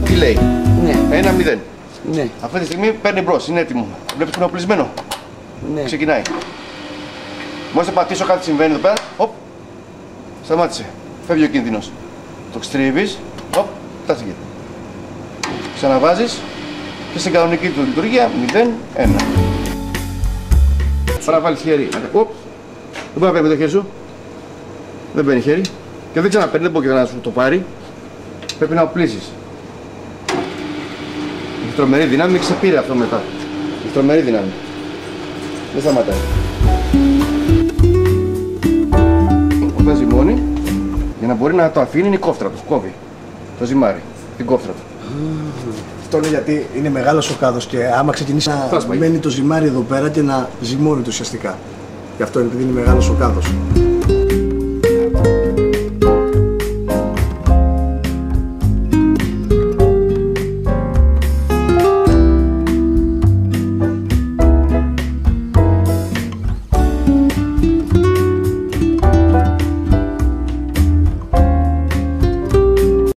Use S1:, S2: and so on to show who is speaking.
S1: Τι λέει?
S2: Ναι.
S1: 1-0.
S2: Ναι.
S1: Αυτή τη στιγμή παίρνει μπρος, είναι έτοιμο. Βλέπεις που είναι οπλισμένο.
S2: Ναι.
S1: Ξεκινάει. Μόλις θα πατήσω κάτι συμβαίνει εδώ πέρα, οπ, σταμάτησε. Φεύγει ο κίνδυνος. Το στρίβεις, οπ, φτάθηκε. Ξαναβάζεις και στην κανονική του λειτουργία 0-1. Τώρα βάλεις χέρι. Οπ, δεν μπορεί να παίρνει με το χέρι σου. Δεν παίρνει χέρι. Και δεν ξαναπαίρνει, δεν μπορεί και να σου το πάρει. Πρέπει να οπλίσεις. Έχει τρομερή δύναμη, ξεπήρε αυτό μετά. Έχει τρομερή δύναμη. Δεν σταματάει. Όταν ζυμώνει, για να μπορεί να το αφήνει είναι η κόφτρα του. Κόβει το ζυμάρι, την κόφτρα του.
S3: Αυτό είναι γιατί είναι μεγάλος ο κάδος και άμα ξεκινήσει να μένει το ζυμάρι εδώ πέρα και να ζυμώνει το ουσιαστικά. Γι' αυτό είναι επειδή είναι μεγάλος ο κάδος.